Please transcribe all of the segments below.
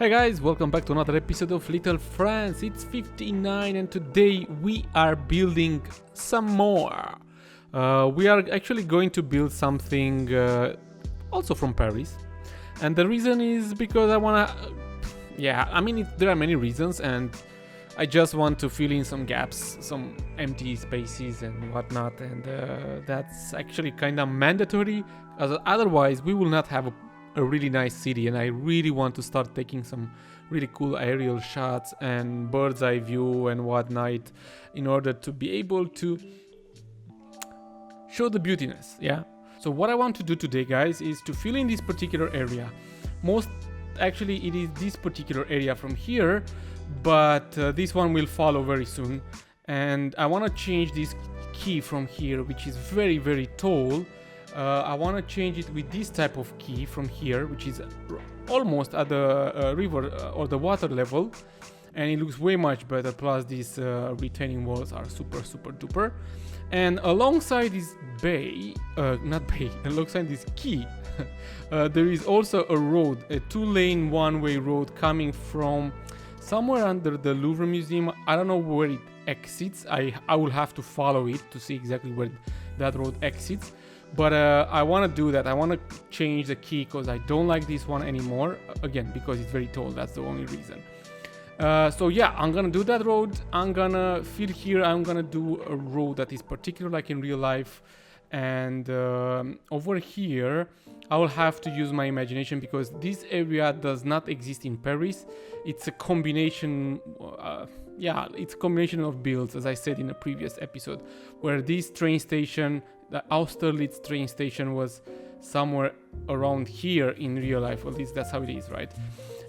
Hi guys, welcome back to another episode of Little France. It's 59 and today we are building some more. We are actually going to build something also from Paris. And the reason is because I wanna... there are many reasons and I just want to fill in some gaps, some empty spaces and whatnot. And that's actually kind of mandatory, as otherwise we will not have a really nice city, and I really want to start taking some really cool aerial shots and bird's eye view and whatnot in order to be able to show the beautiness. So what I want to do today, guys, is to fill in this particular area. It is this particular area from here, but this one will follow very soon, and I want to change this key from here, which is very, very tall. I want to change it with this type of key from here, which is almost at the river or the water level, and it looks way much better. Plus these retaining walls are super duper. And alongside this alongside this key there is also a road, a two-lane one-way road coming from somewhere under the Louvre Museum. I don't know where it exits. I will have to follow it to see exactly where that road exits. But I want to do that. I want to change the key because I don't like this one anymore. Again, because it's very tall. That's the only reason. So yeah, I'm gonna do that road. I'm gonna fill here. I'm gonna do a road that is particular, like in real life. And over here, I will have to use my imagination because this area does not exist in Paris. It's a combination. It's a combination of builds, as I said in a previous episode, where this train station, the Austerlitz Train Station, was somewhere around here in real life. At least that's how it is, right?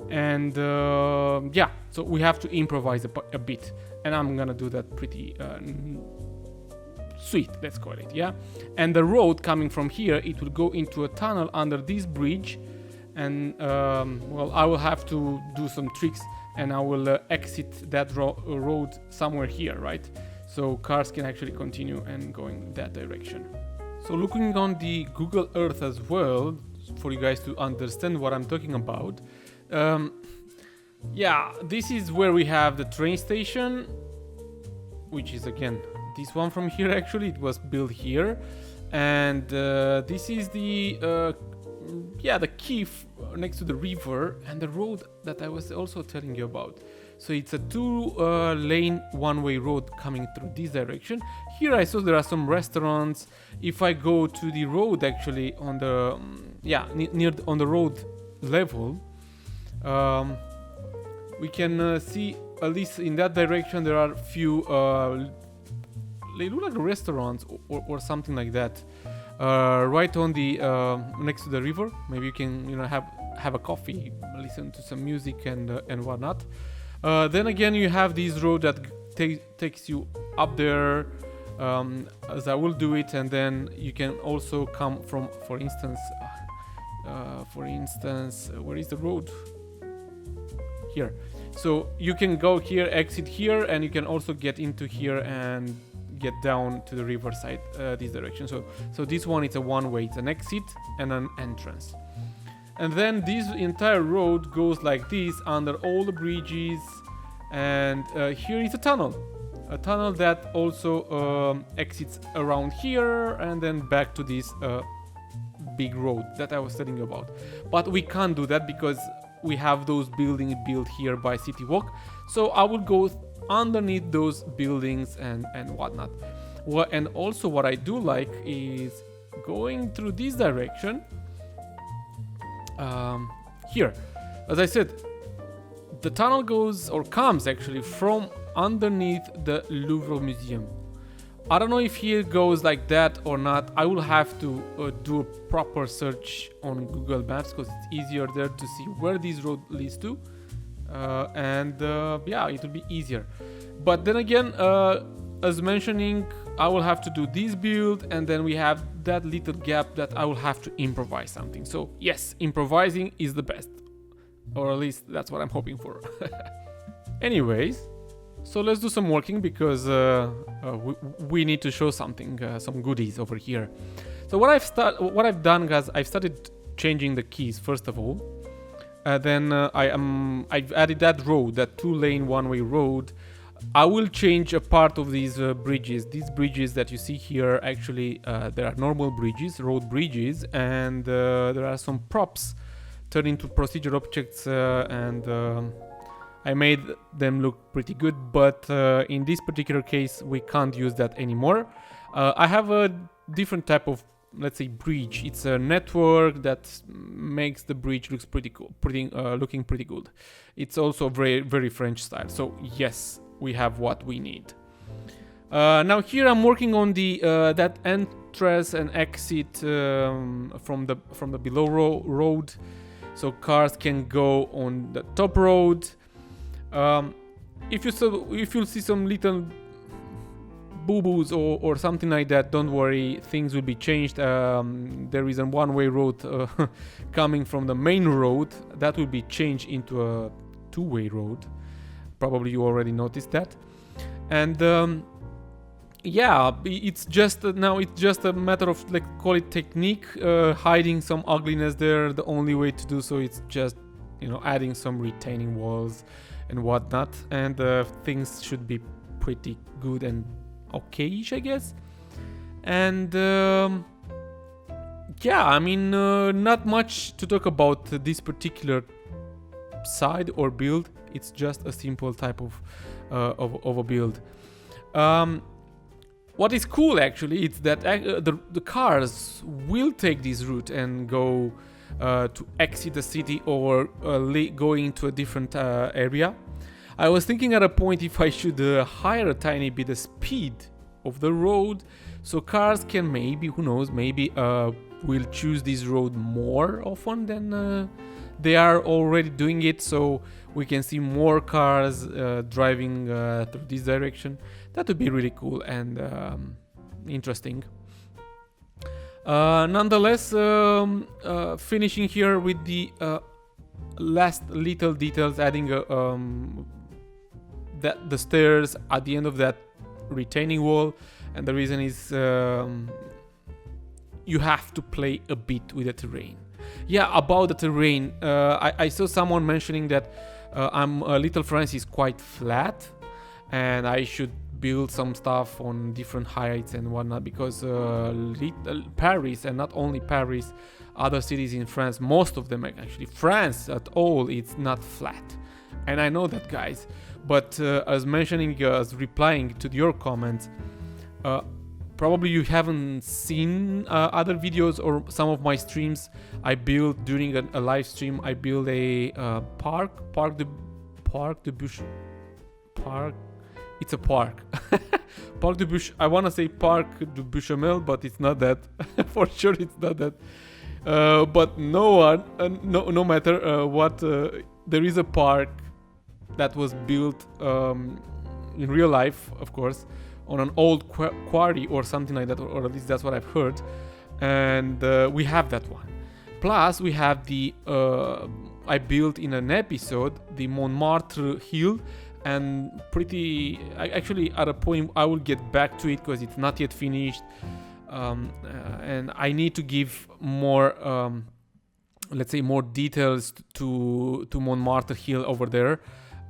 And so we have to improvise a bit, and I'm gonna do that pretty sweet, let's call it. And the road coming from here, it will go into a tunnel under this bridge, and I will have to do some tricks, and I will exit that road somewhere here, right? So cars can actually continue and go in that direction. So looking on the Google Earth as well, for you guys to understand what I'm talking about. This is where we have the train station, which is again this one from here. Actually, it was built here, and this is the key next to the river and the road that I was also telling you about. So it's a two-lane one-way road coming through this direction. Here I saw there are some restaurants. If I go to the road, actually on the on the road level, we can see, at least in that direction, there are few they look like restaurants or something like that, right on the next to the river. Maybe you can have a coffee, listen to some music and whatnot. Then again, you have this road that takes you up there, as I will do it, and then you can also come from, for instance, where is the road? Here. So you can go here, exit here, and you can also get into here and get down to the riverside this direction. So this one, it's a one-way, it's an exit and an entrance. And then this entire road goes like this under all the bridges, and here is a tunnel that also exits around here and then back to this big road that I was telling you about. But we can't do that because we have those buildings built here by City Walk. So I will go underneath those buildings and whatnot. And also what I do like is going through this direction. Here, as I said, the tunnel comes actually from underneath the Louvre Museum. I don't know if here goes like that or not. I will have to do a proper search on Google Maps because it's easier there to see where this road leads to, it will be easier. But then again, as mentioning, I will have to do this build, and then we have that little gap that I will have to improvise something. So yes, improvising is the best, or at least that's what I'm hoping for. Anyways, so let's do some working because we need to show something, some goodies over here. So what I've done, guys, I've started changing the keys first of all. Then I've added that road, that 2-lane one-way road. I will change a part of these bridges. These bridges that you see here, actually, there are normal bridges, road bridges, and there are some props turned into procedure objects, and I made them look pretty good, but in this particular case, we can't use that anymore. I have a different type of, let's say, bridge. It's a network that makes the bridge looks pretty cool, looking pretty good. It's also very, very French style. So yes, we have what we need. Now here I'm working on the that entrance and exit from the below road, so cars can go on the top road. If you see some little boo-boos or something like that, don't worry, things will be changed. There is a one-way road coming from the main road that will be changed into a two-way road. Probably you already noticed that. And yeah, it's just now it's just a matter of, like, call it technique, hiding some ugliness there. The only way to do so is just, you know, adding some retaining walls and whatnot, and things should be pretty good and okay-ish, I guess. And yeah, I mean, not much to talk about this particular side or build. It's just a simple type of a build. What is cool, actually, is that the cars will take this route and go to exit the city or go into a different area. I was thinking at a point if I should higher a tiny bit the speed of the road, so cars can maybe, who knows, maybe will choose this road more often than they are already doing it, so we can see more cars driving through this direction. That would be really cool and interesting. Nonetheless, finishing here with the last little details, adding the stairs at the end of that retaining wall, and the reason is you have to play a bit with the terrain. Yeah, about the terrain, I saw someone mentioning that Little France is quite flat, and I should build some stuff on different heights and whatnot, because Paris, and not only Paris, other cities in France, most of them actually, France at all, it's not flat. And I know that, guys, but as mentioning, as replying to your comments, probably you haven't seen other videos or some of my streams. I built during a live stream, I built a Parc de Bush. It's a park. Parc de Bush. I want to say Parc de Buchamel, but it's not that. For sure, it's not that. But no matter what, there is a park that was built in real life, of course, on an old quarry or something like that, or at least that's what I've heard. And we have that one. Plus, we have the I built in an episode the Montmartre Hill. And actually at a point I will get back to it because it's not yet finished, and I need to give more, let's say, more details to Montmartre Hill over there.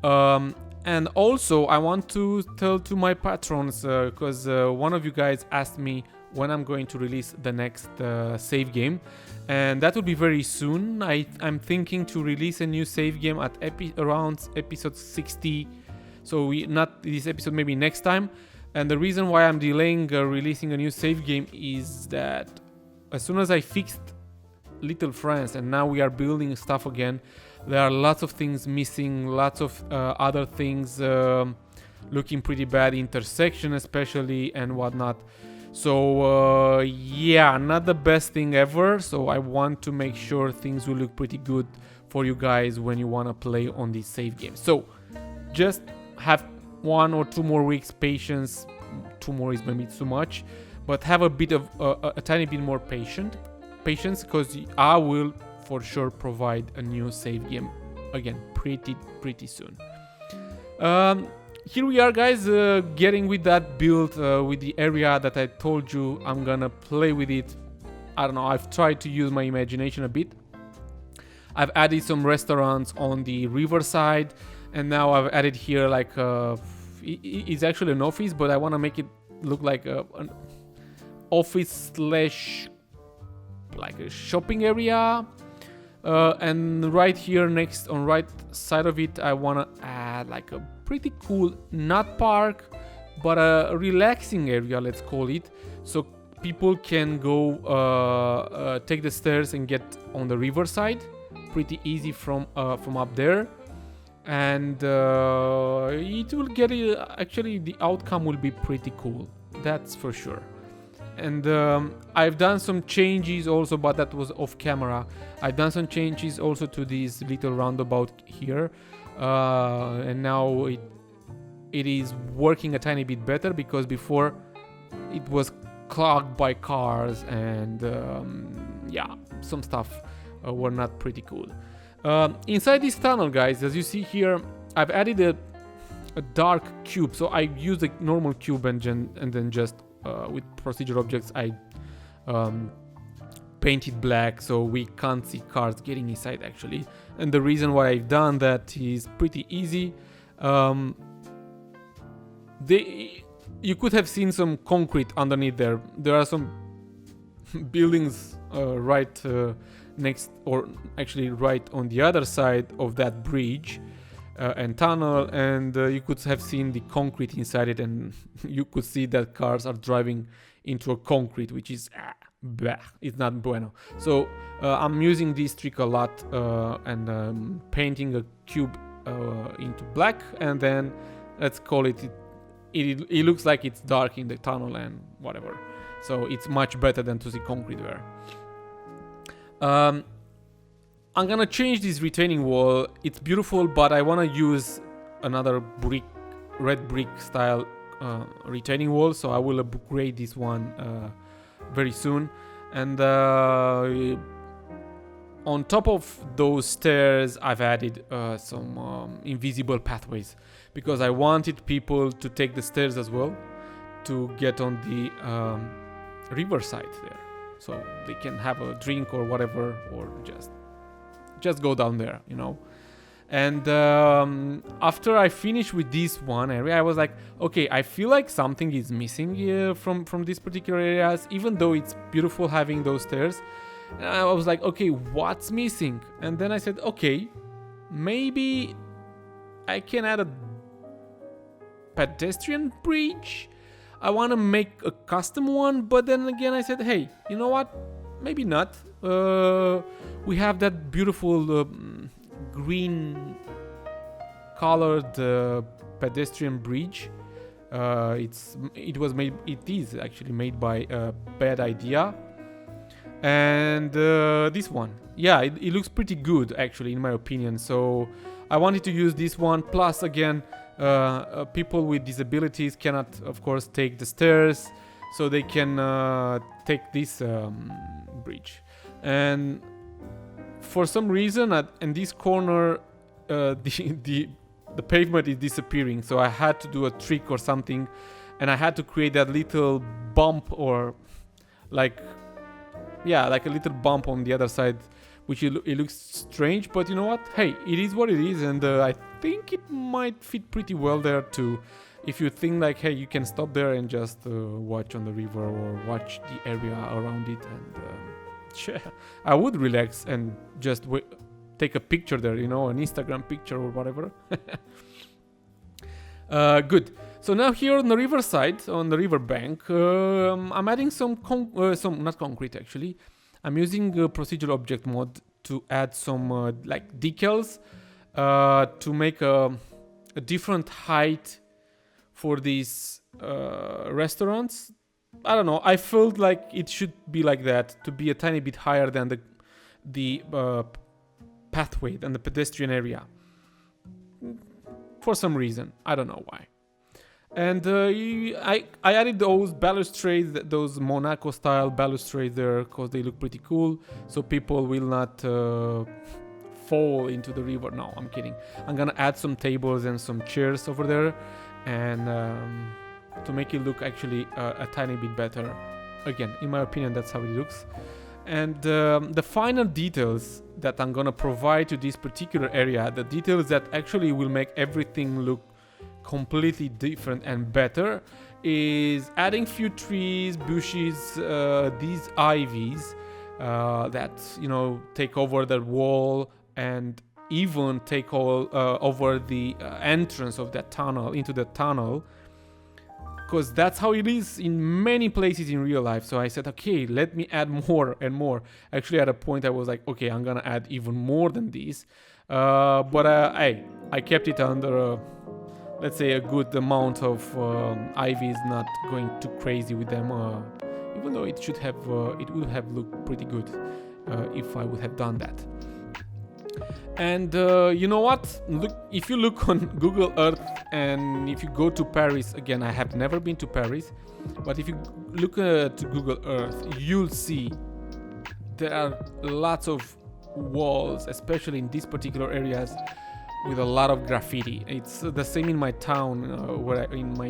And also I want to tell to my patrons, because one of you guys asked me when I'm going to release the next save game, and that will be very soon. I'm thinking to release a new save game at around episode 60. So not this episode, maybe next time. And the reason why I'm delaying releasing a new save game is that as soon as I fixed Little France and now we are building stuff again, there are lots of things missing, lots of other things looking pretty bad, intersection especially and whatnot. So yeah, not the best thing ever. So I want to make sure things will look pretty good for you guys when you want to play on this save game. So just have 1 or 2 more weeks patience. 2 more is maybe too much, but have a bit of a tiny bit more patience, because I will for sure provide a new save game again pretty soon. Here we are, guys, getting with that build, with the area that I told you I'm gonna play with it. I don't know, I've tried to use my imagination a bit. I've added some restaurants on the riverside, and now I've added here like it's actually an office, but I want to make it look like an office slash like a shopping area. And right here next on right side of it, I want to add like a pretty cool not park but a relaxing area, let's call it, so people can go take the stairs and get on the riverside pretty easy from up there. And it will get actually the outcome will be pretty cool, that's for sure. And I've done some changes also, but that was off camera. I've done some changes also to this little roundabout here, and now it is working a tiny bit better, because before it was clogged by cars, and yeah, some stuff were not pretty cool. Inside this tunnel, guys, as you see here, I've added a dark cube. So I used a normal cube and then just with procedural objects I painted black, so we can't see cars getting inside actually. And the reason why I've done that is pretty easy. You could have seen some concrete underneath there. There are some buildings right next, or actually right on the other side of that bridge and tunnel, and you could have seen the concrete inside it, and you could see that cars are driving into a concrete, which is bleh, it's not bueno. So I'm using this trick a lot and painting a cube into black, and then let's call it it looks like it's dark in the tunnel and whatever, so it's much better than to see concrete there. I'm gonna change this retaining wall. It's beautiful, but I want to use another red brick style retaining wall, so I will upgrade this one very soon. And on top of those stairs, I've added some invisible pathways, because I wanted people to take the stairs as well to get on the riverside there, so they can have a drink or whatever, or just go down there, you know. And after I finished with this one area, I was like, okay, I feel like something is missing here from these particular areas, even though it's beautiful having those stairs. And I was like, okay, what's missing? And then I said, okay, maybe I can add a pedestrian bridge. I want to make a custom one, but then again I said, hey, you know what, maybe not. We have that beautiful green colored pedestrian bridge. It is actually made by Bad Idea. And this one, yeah, it looks pretty good actually, in my opinion. So I wanted to use this one. Plus, again, people with disabilities cannot, of course, take the stairs, so they can take this bridge. And for some reason, in this corner, the pavement is disappearing. So I had to do a trick or something, and I had to create that little bump, or like a little bump on the other side, which it looks strange, but you know what? Hey, it is what it is, and I think it might fit pretty well there too. If you think like, hey, you can stop there and just watch on the river or watch the area around it, and I would relax and just take a picture there, you know, an Instagram picture or whatever. Good. So now here on the riverside, on the riverbank, I'm adding some not concrete actually. I'm using a procedural object mod to add some like decals to make a different height for these restaurants. I don't know. I felt like it should be like that, to be a tiny bit higher than the pathway and the pedestrian area. For some reason, I don't know why. And I added those balustrades, those Monaco style balustrades there, because they look pretty cool, so people will not fall into the river. No, I'm kidding. I'm gonna add some tables and some chairs over there, and to make it look actually a tiny bit better. Again, in my opinion, that's how it looks. And the final details that I'm gonna provide to this particular area, the details that actually will make everything look completely different and better, is adding few trees, bushes, these ivies that take over the wall and even take over the entrance of that tunnel into the tunnel, because that's how it is in many places in real life. So I said, okay, let me add more and more. Actually, at a point I was like, okay, I'm gonna add even more than this, but I kept it under let's say a good amount of ivies, not going too crazy with them, even though it would have looked pretty good if I would have done that. And you know what? Look, if you look on Google Earth and if you go to Paris, again, I have never been to Paris, but if you look to Google Earth, you'll see there are lots of walls, especially in these particular areas, with a lot of graffiti. It's the same in my town, in my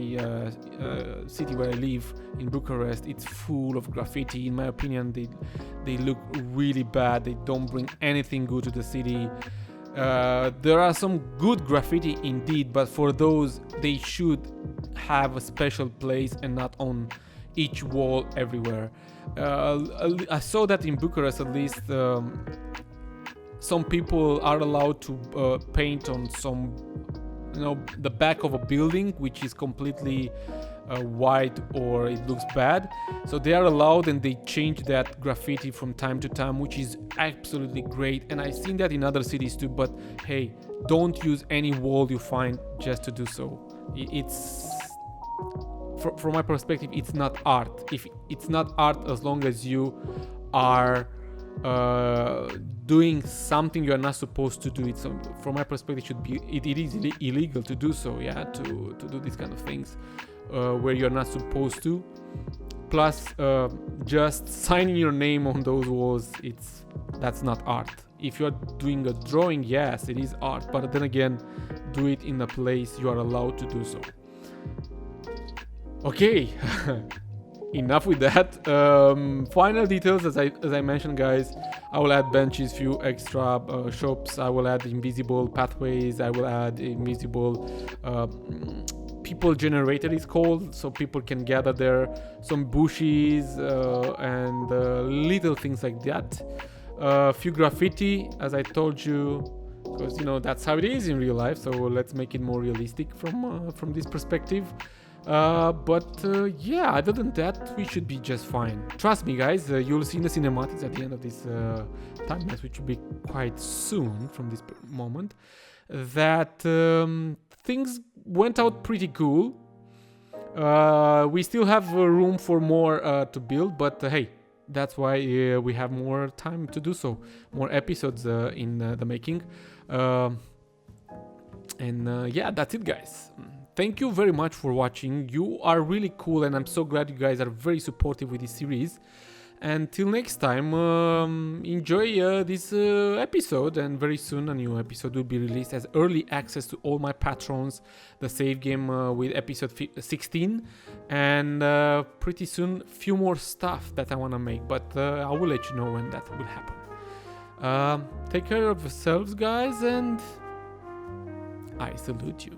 city where I live, in Bucharest. It's full of graffiti. In my opinion, they look really bad. They don't bring anything good to the city. There are some good graffiti indeed, but for those, they should have a special place and not on each wall everywhere. I saw that in Bucharest, at least. Some people are allowed to paint on some, the back of a building which is completely white or it looks bad. So they are allowed and they change that graffiti from time to time, which is absolutely great. And I've seen that in other cities too. But hey, don't use any wall you find just to do so. It's from my perspective, it's not art. If it's not art, as long as you are doing something you are not supposed to do it. So from my perspective, it is illegal to do so, to do these kind of things where you're not supposed to. Plus just signing your name on those walls, that's not art. If you're doing a drawing, yes, it is art, but then again, do it in a place you are allowed to do so. Okay. Enough with that. Final details, as I mentioned, guys, I will add benches, few extra shops. I will add invisible pathways. I will add invisible people generator, is called, so people can gather there. Some bushes and little things like that. Few graffiti, as I told you, because that's how it is in real life. So let's make it more realistic from this perspective. Yeah, other than that, we should be just fine. Trust me, guys, you'll see in the cinematics at the end of this time-lapse, which will be quite soon from this moment, that things went out pretty cool. We still have room for more to build, but hey, that's why we have more time to do so. More episodes in the making. Yeah, that's it, guys. Thank you very much for watching. You are really cool, and I'm so glad you guys are very supportive with this series. Until next time, enjoy this episode, and very soon a new episode will be released as early access to all my patrons, the save game with episode 16, and pretty soon few more stuff that I want to make, but I will let you know when that will happen. Take care of yourselves, guys, and I salute you.